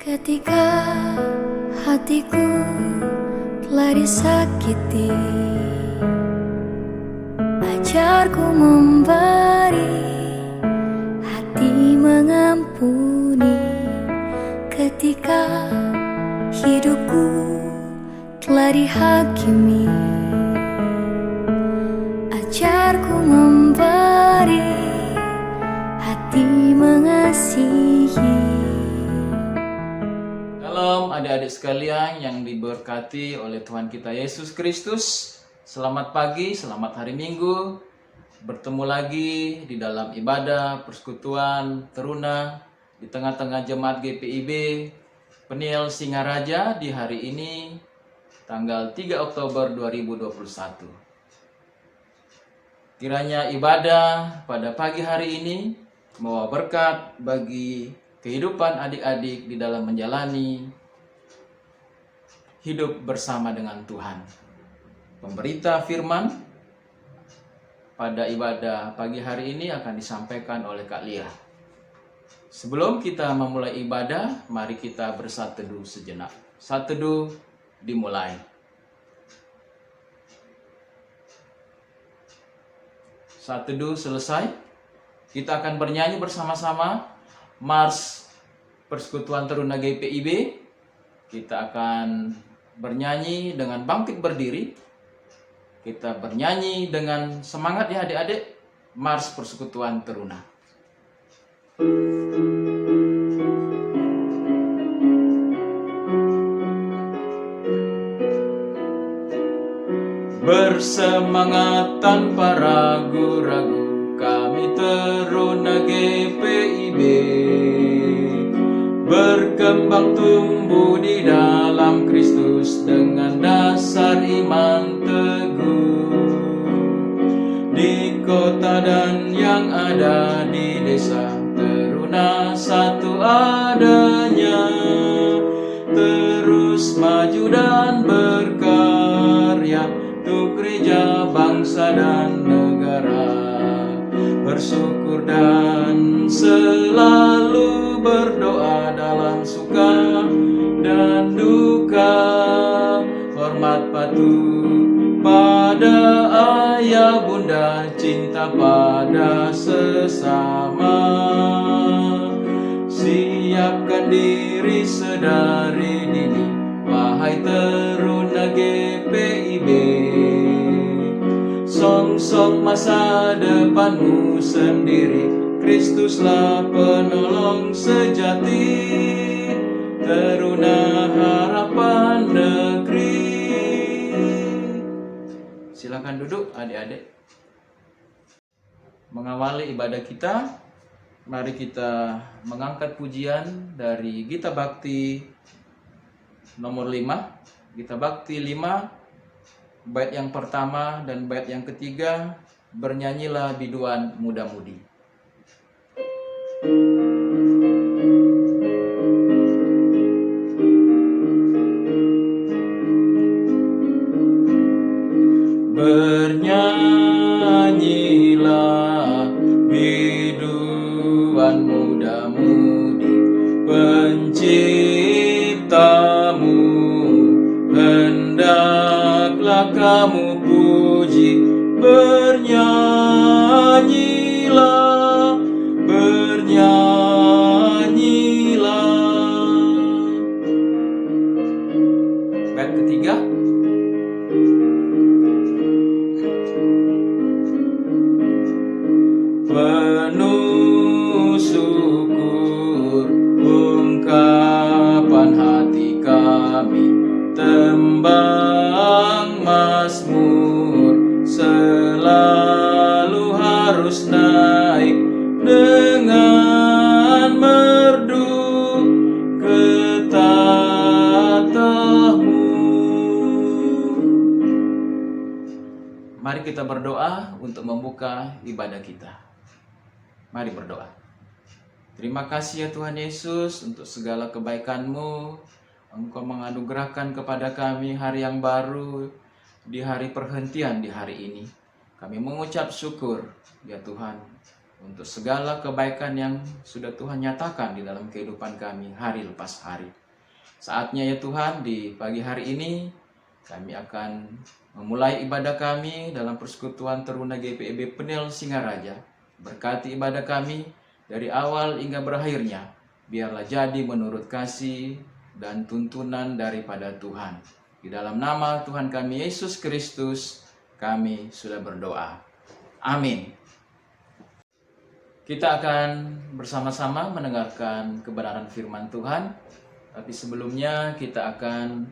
Ketika hatiku telah disakiti, ajarku memberi, hati mengampuni. Ketika hidupku telah dihakimi, ajarku memberi, hati mengasihi. Shalom adik-adik sekalian yang diberkati oleh Tuhan kita Yesus Kristus. Selamat pagi, selamat hari Minggu. Bertemu lagi di dalam ibadah persekutuan teruna di tengah-tengah jemaat GPIB Peniel Singaraja di hari ini tanggal 3 Oktober 2021. Kiranya ibadah pada pagi hari ini membawa berkat bagi kehidupan adik-adik di dalam menjalani hidup bersama dengan Tuhan. Pemberita firman pada ibadah pagi hari ini akan disampaikan oleh Kak Lia. Sebelum kita memulai ibadah, mari kita bersatu teduh sejenak. Satu teduh dimulai. Satu teduh selesai, kita akan bernyanyi bersama-sama Mars Persekutuan Teruna GPIB. Kita akan bernyanyi dengan bangkit berdiri. Kita bernyanyi dengan semangat ya adik-adik. Mars Persekutuan Teruna. Bersemangat tanpa ragu-ragu, kami Teruna GPIB berkembang tumbuh di dalam Kristus dengan dasar iman teguh. Di kota dan yang ada di desa, Teruna satu adanya, terus maju dan berkarya untuk gereja, bangsa dan negara. Bersyukur dan selalu berdoa dalam suka dan duka, hormat patuh pada ayah bunda, cinta pada sesama. Siapkan diri sedari dini, wahai Teruna GPIB. Song-song masa depanmu sendiri, Kristuslah penolong sejati, Teruna harapan negeri. Silakan duduk adik-adik. Mengawali ibadah kita, mari kita mengangkat pujian dari Gita Bakti nomor 5. Gita Bakti 5, bait yang pertama dan bait yang ketiga, bernyanyilah biduan muda-mudi. Bernyanyilah biduan muda-mudi, penciptamu hendaklah kamu puji. Bernyanyilah, bernyanyilah. Bait ketiga. Penuh syukur ungkapan hati kami, tembang mazmur selalu harus naik dengan merdu ke tatahmu. Mari kita berdoa untuk membuka ibadah kita. Mari berdoa. Terima kasih ya Tuhan Yesus untuk segala kebaikan-Mu. Engkau menganugerahkan kepada kami hari yang baru, di hari perhentian di hari ini. Kami mengucap syukur ya Tuhan. untuk segala kebaikan yang sudah Tuhan nyatakan di dalam kehidupan kami hari lepas hari. Saatnya ya Tuhan, di pagi hari ini kami akan memulai ibadah kami dalam persekutuan Teruna GPIB Penil Singaraja. Berkati ibadah kami dari awal hingga berakhirnya, biarlah jadi menurut kasih dan tuntunan daripada Tuhan. Di dalam nama Tuhan kami Yesus Kristus, kami sudah berdoa. Amin. Kita akan bersama-sama mendengarkan kebenaran firman Tuhan. Tapi sebelumnya kita akan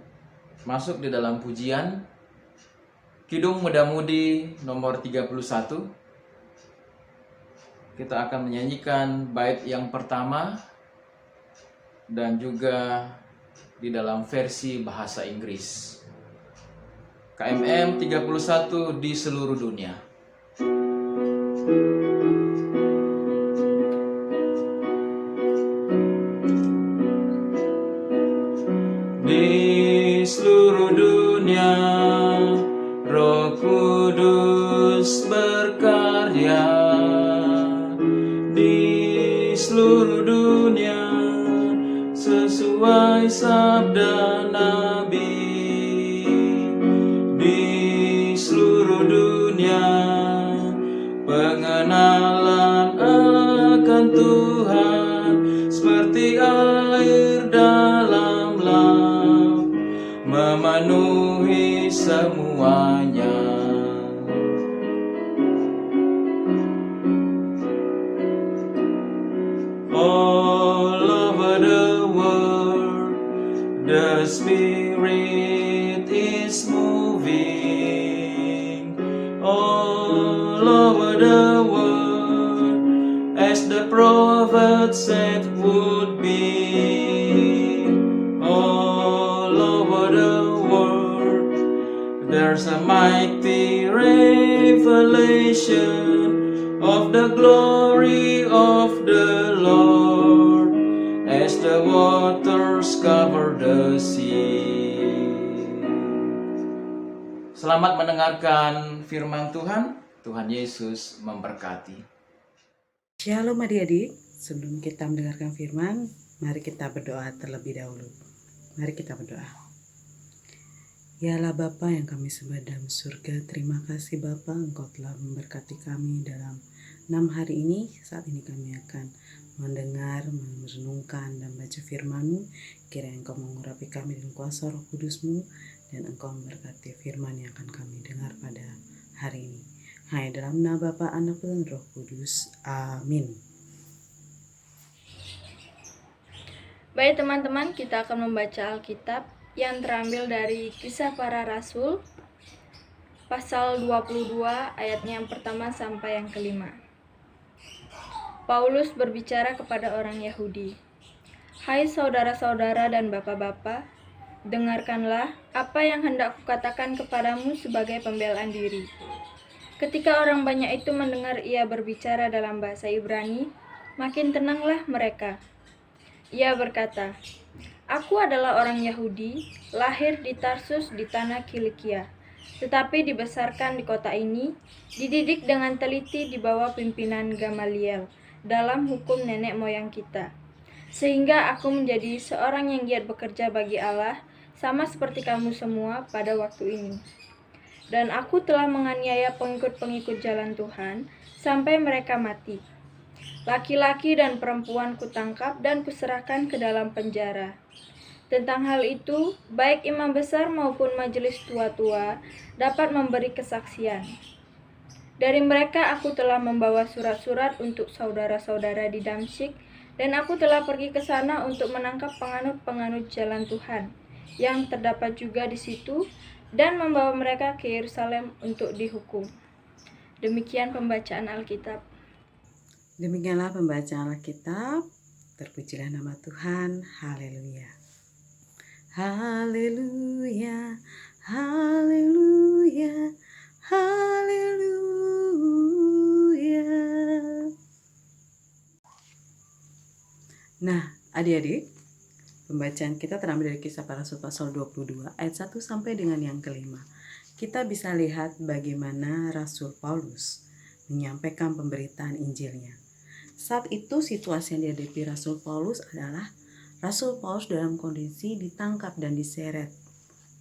masuk di dalam pujian Kidung Muda-Mudi nomor 31. Kita akan menyanyikan bait yang pertama dan juga di dalam versi bahasa Inggris. KMM 31 di seluruh dunia. Di seluruh dunia Roh Kudus berkarya. Di seluruh dunia sesuai sabda Nabi. Di seluruh dunia pengenalan akan Tuhan seperti air dalam laut memenuhi semuanya. All over the world, the Spirit is moving. All over the world, as the prophet said would be. All over the world, there's a mighty revelation of the glory of the Lord, as the waters cover the sea. Selamat mendengarkan firman Tuhan. Tuhan Yesus memberkati. Shalom adik-adik, sebelum kita mendengarkan firman, mari kita berdoa terlebih dahulu. Mari kita berdoa. Ya Allah Bapa yang kami sembah dalam surga, terima kasih Bapa, Engkau telah memberkati kami dalam 6 hari ini. Saat ini kami akan mendengar, merenungkan dan baca firman-Mu. Kiranya Engkau mengurapi kami dengan kuasa Roh Kudus-Mu, dan Engkau memberkati firman yang akan kami dengar pada hari ini. Hanya dalam nama Bapa, Anak dan Roh Kudus. Amin. Baik teman-teman, kita akan membaca Alkitab yang terambil dari Kisah Para Rasul pasal 22 ayatnya yang pertama sampai yang kelima. Paulus berbicara kepada orang Yahudi. Hai saudara-saudara dan bapak-bapak, dengarkanlah apa yang hendak kukatakan kepadamu sebagai pembelaan diri. Ketika orang banyak itu mendengar ia berbicara dalam bahasa Ibrani, makin tenanglah mereka. Ia berkata, Aku adalah orang Yahudi, lahir di Tarsus di tanah Kilikia, tetapi dibesarkan di kota ini, dididik dengan teliti di bawah pimpinan Gamaliel dalam hukum nenek moyang kita. Sehingga aku menjadi seorang yang giat bekerja bagi Allah, sama seperti kamu semua pada waktu ini. Dan aku telah menganiaya pengikut-pengikut jalan Tuhan, sampai mereka mati. Laki-laki dan perempuan kutangkap dan kuserahkan ke dalam penjara. Tentang hal itu, baik imam besar maupun majelis tua-tua dapat memberi kesaksian. Dari mereka aku telah membawa surat-surat untuk saudara-saudara di Damsyik, dan aku telah pergi ke sana untuk menangkap penganut-penganut jalan Tuhan, yang terdapat juga di situ, dan membawa mereka ke Yerusalem untuk dihukum. Demikian pembacaan Alkitab. Demikianlah pembacaan Alkitab. Terpujilah nama Tuhan. Haleluya. Haleluya, haleluya, haleluya. Nah, adik-adik, pembacaan kita terambil dari Kisah Para Rasul pasal 22 ayat 1 sampai dengan yang kelima. Kita bisa lihat bagaimana Rasul Paulus menyampaikan pemberitaan Injilnya. Saat itu situasi yang dihadapi Rasul Paulus adalah Rasul Paulus dalam kondisi ditangkap dan diseret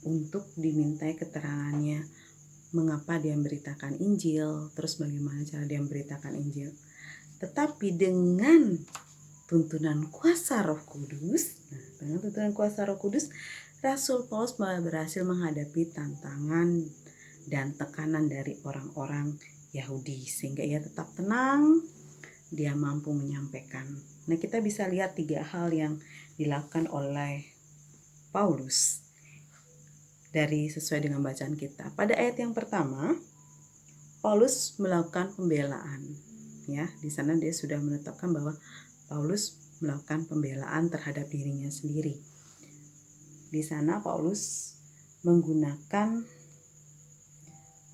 untuk dimintai keterangannya mengapa dia memberitakan Injil, terus bagaimana cara dia memberitakan Injil. Tetapi dengan tuntunan kuasa Roh Kudus, Rasul Paulus berhasil menghadapi tantangan dan tekanan dari orang-orang Yahudi sehingga ia tetap tenang, dia mampu menyampaikan. Nah, kita bisa lihat 3 hal yang dilakukan oleh Paulus dari sesuai dengan bacaan kita. Pada ayat yang pertama, Paulus melakukan pembelaan. Ya, di sana dia sudah menetapkan bahwa Paulus melakukan pembelaan terhadap dirinya sendiri. Di sana Paulus menggunakan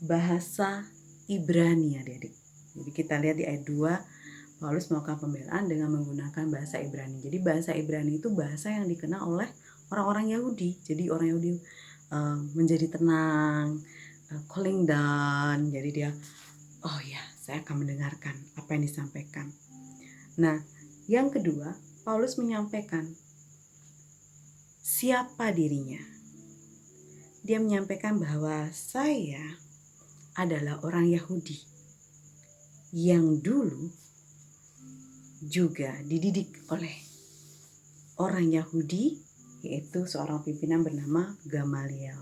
bahasa Ibrani, adik-adik. Jadi kita lihat di ayat 2, Paulus melakukan pembelaan dengan menggunakan bahasa Ibrani. Jadi bahasa Ibrani itu bahasa yang dikenal oleh orang-orang Yahudi. Jadi orang Yahudi menjadi tenang, cooling down. Jadi dia, oh ya, saya akan mendengarkan apa yang disampaikan. Nah, yang kedua, Paulus menyampaikan siapa dirinya. Dia menyampaikan bahwa saya adalah orang Yahudi yang dulu juga dididik oleh orang Yahudi, yaitu seorang pimpinan bernama Gamaliel.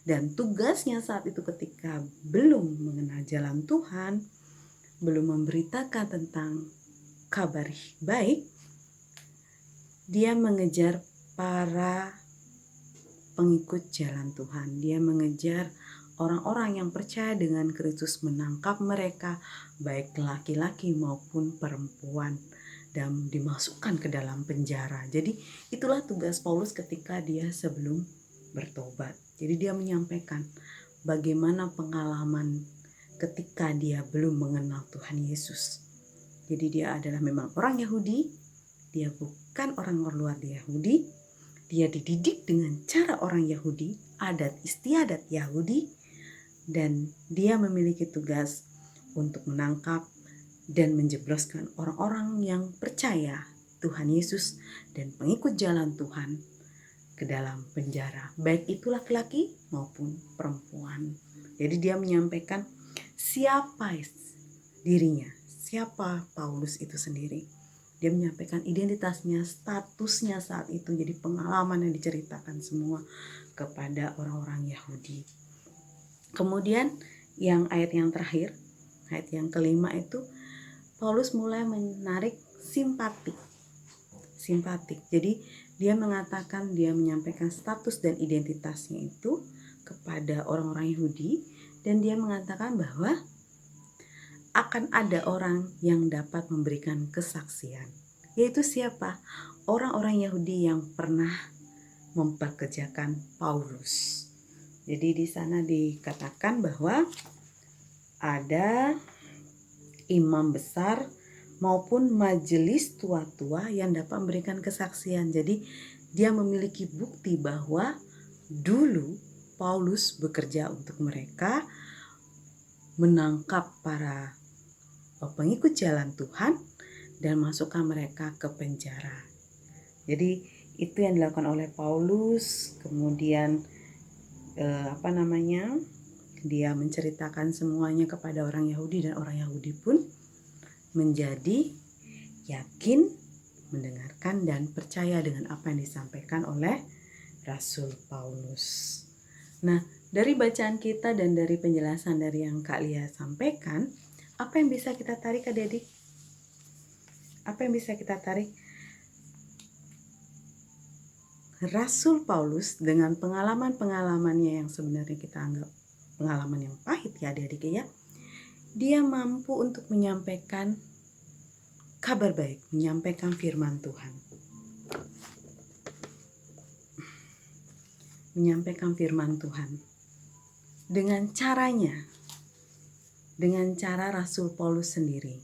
Dan tugasnya saat itu ketika belum mengenal jalan Tuhan, belum memberitakan tentang kabar baik, dia mengejar para pengikut jalan Tuhan. Dia mengejar orang-orang yang percaya dengan Kristus, menangkap mereka, baik laki-laki maupun perempuan, dan dimasukkan ke dalam penjara. Jadi itulah tugas Paulus ketika dia sebelum bertobat. Jadi dia menyampaikan bagaimana pengalaman ketika dia belum mengenal Tuhan Yesus. Jadi dia adalah memang orang Yahudi, dia bukan orang luar Yahudi, dia dididik dengan cara orang Yahudi, adat istiadat Yahudi, dan dia memiliki tugas untuk menangkap dan menjebloskan orang-orang yang percaya Tuhan Yesus dan pengikut jalan Tuhan ke dalam penjara, baik itu laki-laki maupun perempuan. Jadi dia menyampaikan siapa dirinya, siapa Paulus itu sendiri. Dia menyampaikan identitasnya, statusnya saat itu, jadi pengalaman yang diceritakan semua kepada orang-orang Yahudi. Kemudian yang ayat yang terakhir, ayat yang kelima itu, Paulus mulai menarik simpatik. Jadi dia mengatakan, dia menyampaikan status dan identitasnya itu kepada orang-orang Yahudi, dan dia mengatakan bahwa akan ada orang yang dapat memberikan kesaksian. Yaitu siapa? Orang-orang Yahudi yang pernah mempekerjakan Paulus. Jadi di sana dikatakan bahwa ada imam besar maupun majelis tua-tua yang dapat memberikan kesaksian. Jadi dia memiliki bukti bahwa dulu Paulus bekerja untuk mereka, menangkap para pengikut jalan Tuhan dan masukkan mereka ke penjara. Jadi itu yang dilakukan oleh Paulus. Kemudian dia menceritakan semuanya kepada orang Yahudi, dan orang Yahudi pun menjadi yakin, mendengarkan dan percaya dengan apa yang disampaikan oleh Rasul Paulus. Nah, dari bacaan kita dan dari penjelasan dari yang Kak Lia sampaikan, apa yang bisa kita tarik, adik-adik? Apa yang bisa kita tarik? Rasul Paulus dengan pengalaman-pengalamannya yang sebenarnya kita anggap pengalaman yang pahit ya adik-adik ya, dia mampu untuk menyampaikan kabar baik, menyampaikan firman Tuhan. Menyampaikan firman Tuhan dengan caranya, dengan cara Rasul Paulus sendiri.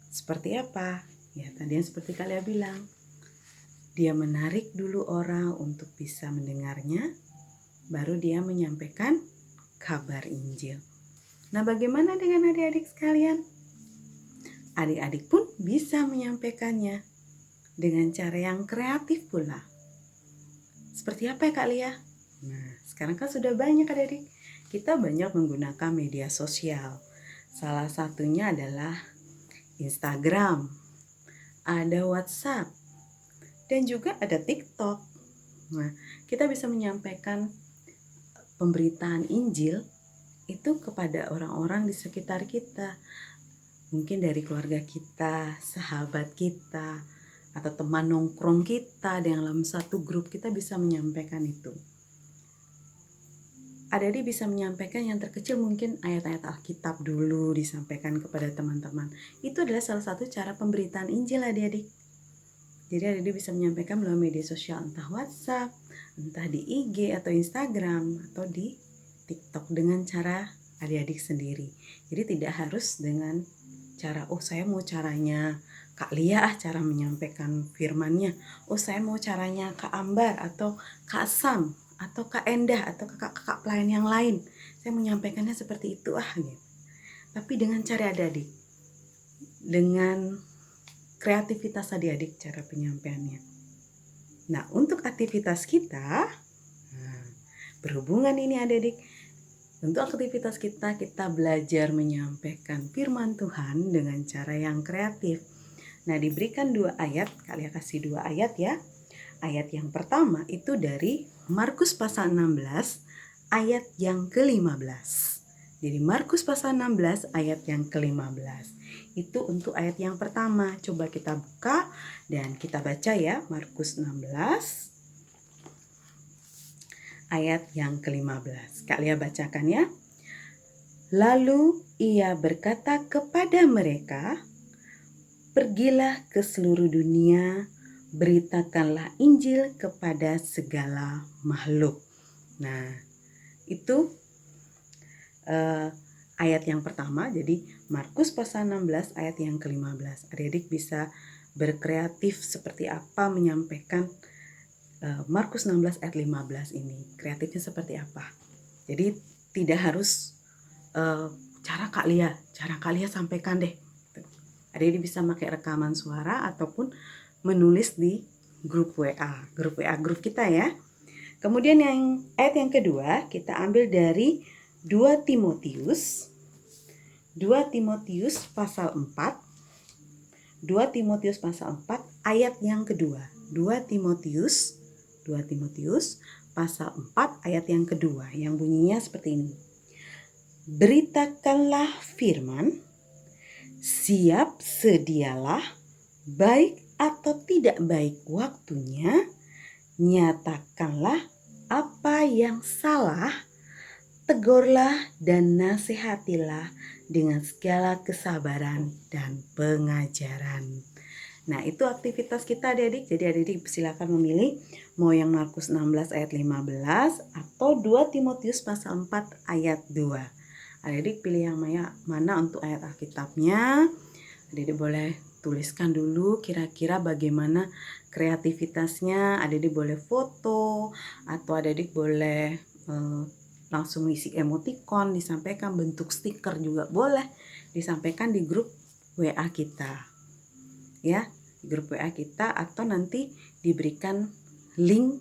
Seperti apa? Ya tadi yang seperti kalian bilang, dia menarik dulu orang untuk bisa mendengarnya, baru dia menyampaikan kabar Injil. Nah, bagaimana dengan adik-adik sekalian? Adik-adik pun bisa menyampaikannya dengan cara yang kreatif pula. Seperti apa ya Kak Lia? Nah, sekarang kan sudah banyak adik-adik. Kita banyak menggunakan media sosial. Salah satunya adalah Instagram, ada WhatsApp, dan juga ada TikTok. Nah, kita bisa menyampaikan pemberitaan Injil itu kepada orang-orang di sekitar kita. Mungkin dari keluarga kita, sahabat kita, atau teman nongkrong kita dalam satu grup, kita bisa menyampaikan itu. Adik-adik bisa menyampaikan yang terkecil mungkin ayat-ayat Alkitab dulu disampaikan kepada teman-teman. Itu adalah salah satu cara pemberitaan Injil adik-adik. Jadi adik-adik bisa menyampaikan melalui media sosial, entah WhatsApp, entah di IG atau Instagram, atau di TikTok dengan cara adik-adik sendiri. Jadi tidak harus dengan cara, saya mau caranya Kak Lia cara menyampaikan firmannya. Saya mau caranya Kak Ambar atau Kak Sam atau Kak Endah atau kakak-kakak pelayan yang lain. Saya menyampaikannya seperti itu gitu. Tapi dengan cara adik-adik, dengan kreativitas adik-adik cara penyampaiannya. Nah, untuk aktivitas kita, berhubungan ini adik-adik, untuk aktivitas kita belajar menyampaikan firman Tuhan dengan cara yang kreatif. Nah, diberikan 2 ayat, kalian kasih 2 ayat ya. Ayat yang pertama itu dari Markus pasal 16 ayat yang ke-15. Jadi Markus pasal 16 ayat yang ke-15. Itu untuk ayat yang pertama. Coba kita buka dan kita baca ya. Markus 16 ayat yang ke-15. Kak Lia bacakan ya. Lalu ia berkata kepada mereka, pergilah ke seluruh dunia, beritakanlah Injil kepada segala makhluk. Nah, itu ayat yang pertama. Jadi Markus pasal 16 ayat yang ke-15. Adik-adik bisa berkreatif seperti apa menyampaikan Markus 16 ayat 15 ini. Kreatifnya seperti apa? Jadi tidak harus cara Kak Lia sampaikan deh. Adik-adik bisa pakai rekaman suara ataupun menulis di grup WA grup kita ya. Kemudian yang ayat yang kedua kita ambil dari 2 Timotius pasal 4. 2 Timotius pasal 4 ayat yang kedua. 2 Timotius pasal 4 ayat yang kedua yang bunyinya seperti ini. Beritakanlah firman, siap sedialah, baik atau tidak baik waktunya, nyatakanlah apa yang salah, tegurlah dan nasihatilah dengan segala kesabaran dan pengajaran. Nah, itu aktivitas kita adik-adik. Jadi adik-adik silakan memilih mau yang Markus 16 ayat 15 atau 2 Timotius pasal 4 ayat 2. Adik-adik pilih yang mana untuk ayat Alkitabnya. Adik-adik boleh tuliskan dulu kira-kira bagaimana kreativitasnya. Adik-adik boleh foto atau adik-adik boleh langsung isi emoticon, disampaikan bentuk stiker juga boleh disampaikan di grup WA kita. Ya, di grup WA kita atau nanti diberikan link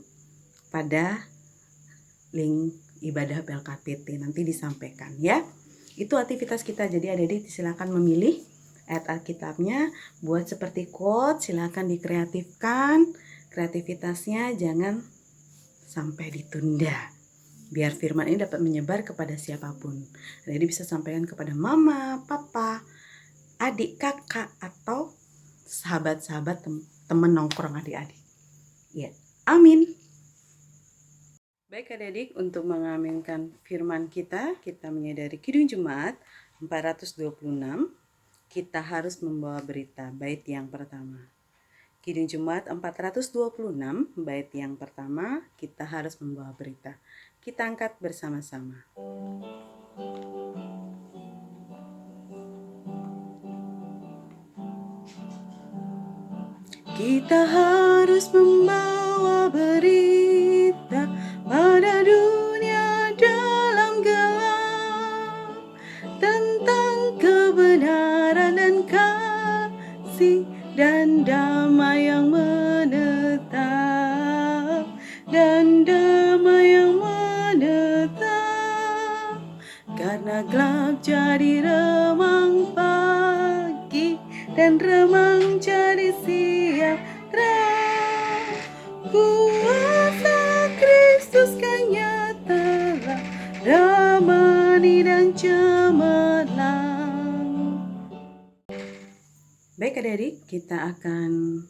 pada link ibadah PLKPT nanti disampaikan ya. Itu aktivitas kita. Jadi adik-adik silakan memilih ayat Alkitabnya, buat seperti quote, silakan dikreatifkan. Kreativitasnya jangan sampai ditunda. Biar firman ini dapat menyebar kepada siapapun. Jadi bisa sampaikan kepada mama, papa, adik, kakak, atau sahabat-sahabat teman nongkrong adik-adik. Ya, amin. Baik adik-adik, untuk mengaminkan firman kita menyadari Kidung Jemaat 426, kita harus membawa berita. Bait yang pertama. Kidung Jemaat 426, bait yang pertama, kita harus membawa berita. Kita angkat bersama-sama. Kita harus membawa berita pada dunia dalam gelap, jadi remang pagi dan remang jadi siang terang. Kuasa Kristus kan nyatalah damai dan cemerlang. Baik adik-adik, kita akan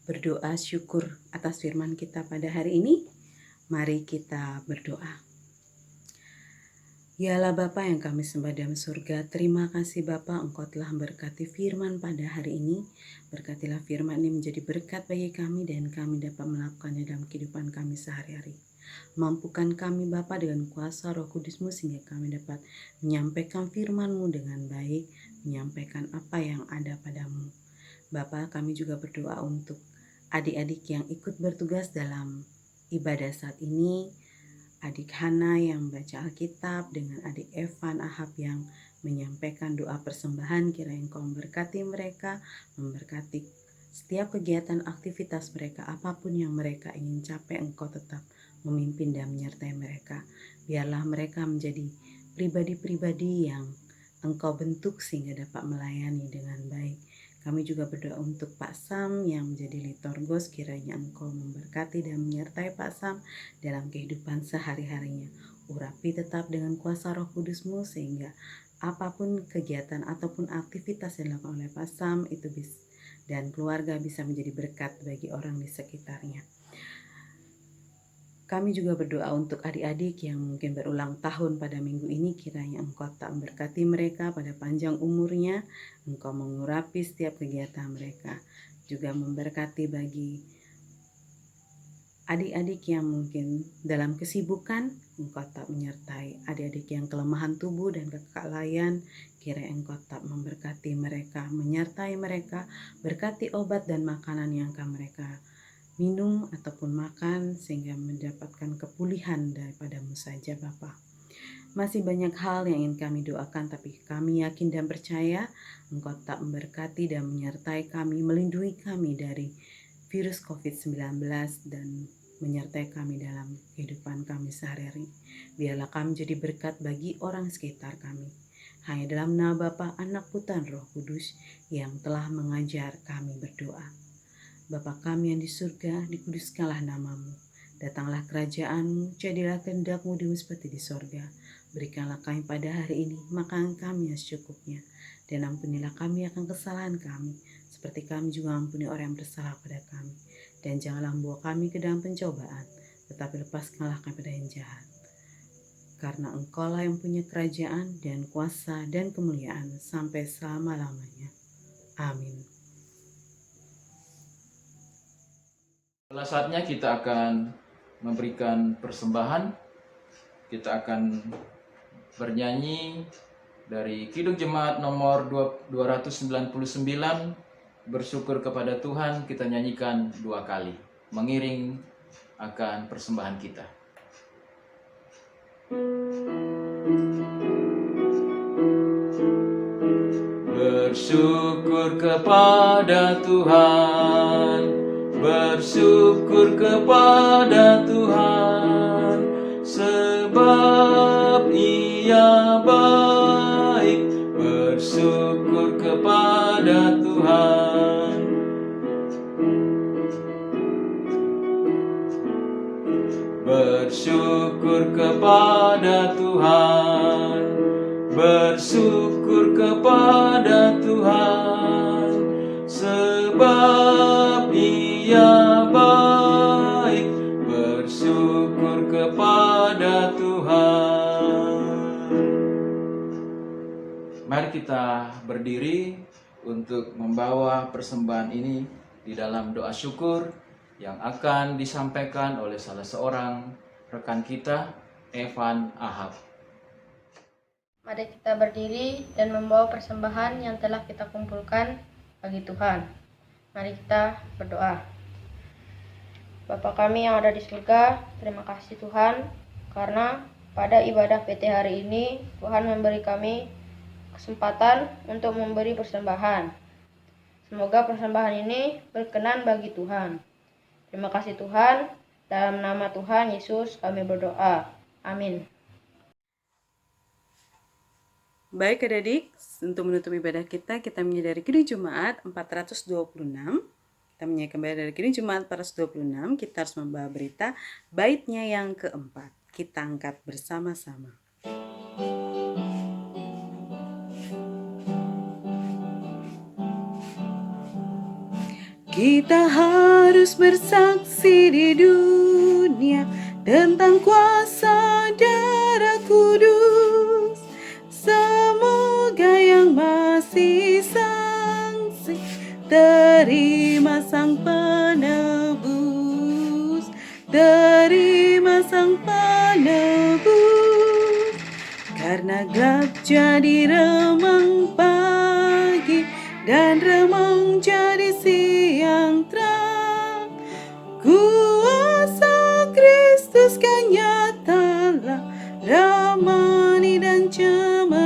berdoa syukur atas firman kita pada hari ini. Mari kita berdoa. Ya Allah Bapa yang kami sembah dalam surga, terima kasih Bapa, Engkau telah memberkati firman pada hari ini. Berkatilah firman ini menjadi berkat bagi kami dan kami dapat melakukannya dalam kehidupan kami sehari-hari. Mampukan kami Bapa dengan kuasa Roh Kudus-Mu sehingga kami dapat menyampaikan firman-Mu dengan baik, menyampaikan apa yang ada padamu. Bapa, kami juga berdoa untuk adik-adik yang ikut bertugas dalam ibadah saat ini, adik Hana yang membaca Alkitab dengan adik Evan Ahab yang menyampaikan doa persembahan. Kiranya Engkau memberkati mereka, memberkati setiap kegiatan aktivitas mereka, apapun yang mereka ingin capai, Engkau tetap memimpin dan menyertai mereka. Biarlah mereka menjadi pribadi-pribadi yang Engkau bentuk sehingga dapat melayani dengan baik. Kami juga berdoa untuk Pak Sam yang menjadi liturgos, kiranya Engkau memberkati dan menyertai Pak Sam dalam kehidupan sehari-harinya. Urapi tetap dengan kuasa Roh Kudus-Mu sehingga apapun kegiatan ataupun aktivitas yang dilakukan oleh Pak Sam itu dan keluarga bisa menjadi berkat bagi orang di sekitarnya. Kami juga berdoa untuk adik-adik yang mungkin berulang tahun pada minggu ini, kiranya Engkau tak memberkati mereka pada panjang umurnya, Engkau mengurapi setiap kegiatan mereka, juga memberkati bagi adik-adik yang mungkin dalam kesibukan, Engkau tak menyertai adik-adik yang kelemahan tubuh dan kelalaian, kiranya Engkau tak memberkati mereka, menyertai mereka, berkati obat dan makanan yang akan mereka minum ataupun makan sehingga mendapatkan kepulihan daripada-Mu saja Bapa. Masih banyak hal yang ingin kami doakan, tapi kami yakin dan percaya Engkau tak memberkati dan menyertai kami, melindungi kami dari virus COVID-19 dan menyertai kami dalam kehidupan kami sehari-hari. Biarlah kami jadi berkat bagi orang sekitar kami. Hanya dalam nama Bapa, Anak, Putra, Roh Kudus yang telah mengajar kami berdoa. Bapa kami yang di surga, dikuduskanlah nama-Mu. Datanglah kerajaan-Mu, jadilah kehendak-Mu di bumi seperti di sorga. Berikanlah kami pada hari ini makanan kami yang secukupnya. Dan ampunilah kami akan kesalahan kami, seperti kami juga ampuni orang yang bersalah pada kami. Dan janganlah membawa kami ke dalam pencobaan, tetapi lepaskanlah kami dari yang jahat. Karena Engkau-lah yang punya kerajaan dan kuasa dan kemuliaan sampai selama-lamanya. Amin. Setelah saatnya kita akan memberikan persembahan. Kita akan bernyanyi dari Kidung Jemaat nomor 299, bersyukur kepada Tuhan. Kita nyanyikan 2 kali, mengiring akan persembahan kita. Bersyukur kepada Tuhan, bersyukur kepada Tuhan, sebab Ia baik. Bersyukur kepada Tuhan. Bersyukur kepada Tuhan, bersyukur kepada Tuhan, sebab Ia baik. Bersyukur kepada Tuhan. Mari kita berdiri untuk membawa persembahan ini di dalam doa syukur yang akan disampaikan oleh salah seorang rekan kita, Evan Ahab. Mari kita berdiri dan membawa persembahan yang telah kita kumpulkan bagi Tuhan. Mari kita berdoa. Bapa kami yang ada di surga, terima kasih Tuhan, karena pada ibadah PT hari ini, Tuhan memberi kami kesempatan untuk memberi persembahan. Semoga persembahan ini berkenan bagi Tuhan. Terima kasih Tuhan, dalam nama Tuhan Yesus kami berdoa. Amin. Baik adik-adik, untuk menutup ibadah kita menyadari Kidung Jumat 426. Kita menyanyi kembali dari Kidung Jumat 426, kita harus membawa berita baitnya yang keempat. Kita angkat bersama-sama. Kita harus bersaksi di dunia tentang kuasa darah kudus. Semoga yang masih saksi terima sang penebus, terima sang penebus. Karena gelap jadi remang pagi dan remang jadi siang terang, kuasa Kristus kan nyatalah, ramani dan cemerlang.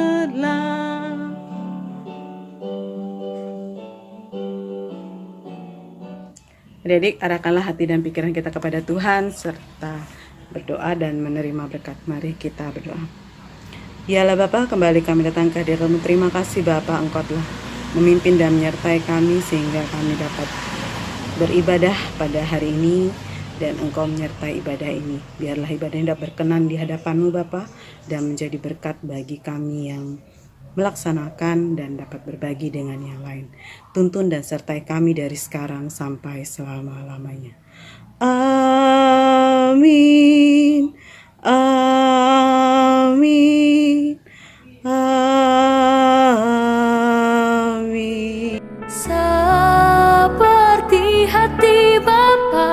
Adik-adik, arahkanlah hati dan pikiran kita kepada Tuhan serta berdoa dan menerima berkat. Mari kita berdoa. Ya Allah Bapa, kembali kami datang ke hadirat-Mu. Terima kasih Bapa, Engkau telah memimpin dan menyertai kami sehingga kami dapat beribadah pada hari ini, dan Engkau menyertai ibadah ini. Biarlah ibadah ini dapat berkenan di hadapan-Mu Bapa dan menjadi berkat bagi kami yang melaksanakan dan dapat berbagi dengan yang lain. Tuntun dan sertai kami dari sekarang sampai selama-lamanya. Amin. Amin. Amin. Seperti hati Bapa,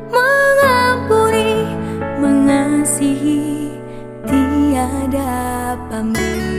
mengampuni, mengasihi, tiada pamrih.